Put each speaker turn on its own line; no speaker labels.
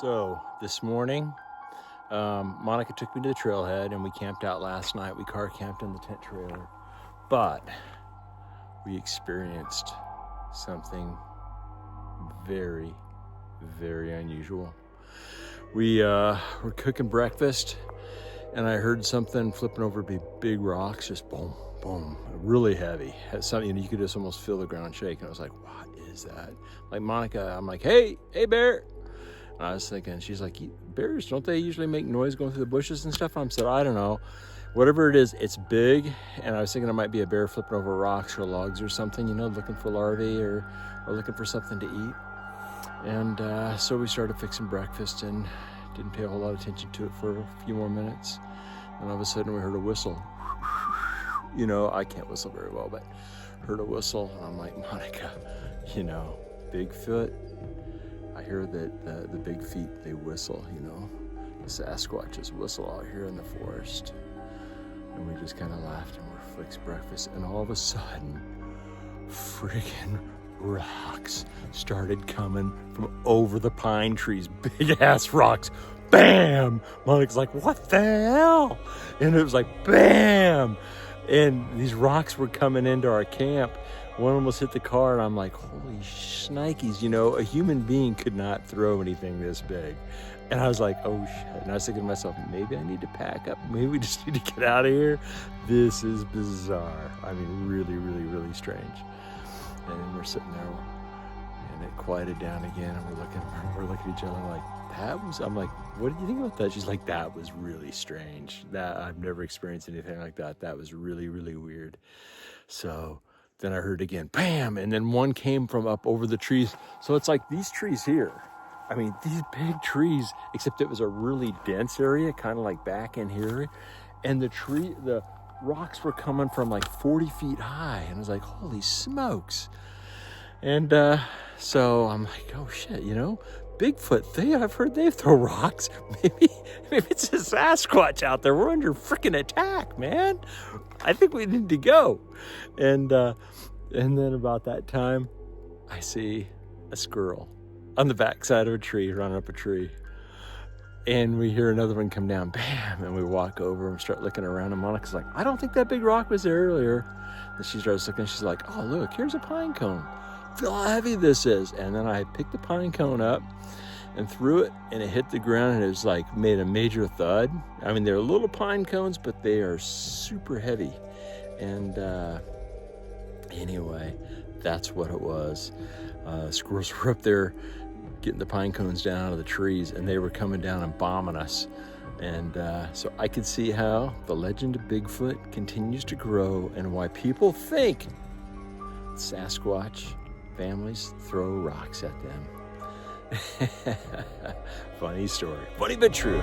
So this morning, Monica took me to the trailhead and we camped out last night. We car camped in the tent trailer, but we experienced something very, very unusual. We were cooking breakfast and I heard something flipping over big rocks, just boom, boom, really heavy. Had something, you could just almost feel the ground shake. And I was like, what is that? Like Monica, I'm like, hey bear. And I was thinking, she's like, bears, don't they usually make noise going through the bushes and stuff? I said, I don't know. Whatever it is, it's big. And I was thinking it might be a bear flipping over rocks or logs or something, you know, looking for larvae or looking for something to eat. And so we started fixing breakfast and didn't pay a whole lot of attention to it for a few more minutes. And all of a sudden we heard a whistle. You know, I can't whistle very well, but heard a whistle. And I'm like, Monica, you know, Bigfoot. I hear that the big feet, they whistle, you know. The Sasquatches whistle out here in the forest. And we just kind of laughed and we fixed breakfast. And all of a sudden, friggin' rocks started coming from over the pine trees. Big ass rocks. Bam! Monica's like, what the hell? And it was like, bam! And these rocks were coming into our camp. One almost hit the car, and I'm like, holy shnikes, you know, a human being could not throw anything this big. And I was like, oh shit. And I was thinking to myself, maybe I need to pack up. Maybe we just need to get out of here. This is bizarre. I mean, really, really, really strange. And then we're sitting there, and it quieted down again, and we're looking at each other like, I'm like, what did you think about that? She's like, that was really strange. That I've never experienced anything like that. That was really, really weird. So then I heard again, bam, and then one came from up over the trees. So it's like these trees here. I mean, these big trees, except it was a really dense area, kind of like back in here. And the rocks were coming from like 40 feet high. And I was like, holy smokes. And so I'm like, oh shit, you know, Bigfoot, I've heard they throw rocks. Maybe it's a Sasquatch out there. We're under freaking attack, man. I think we need to go. And then about that time, I see a squirrel on the backside of a tree, running up a tree. And we hear another one come down, bam, and we walk over and start looking around. And Monica's like, I don't think that big rock was there earlier. And she starts looking, she's like, oh, look, here's a pine cone. Feel how heavy this is. And then I picked the pine cone up and threw it, and it hit the ground, and it was like made a major thud. I mean, they're little pine cones, but they are super heavy. And anyway, that's what it was. Squirrels were up there getting the pine cones down out of the trees, and they were coming down and bombing us. And so I could see how the legend of Bigfoot continues to grow and why people think Sasquatch families throw rocks at them. Funny story. Funny but true.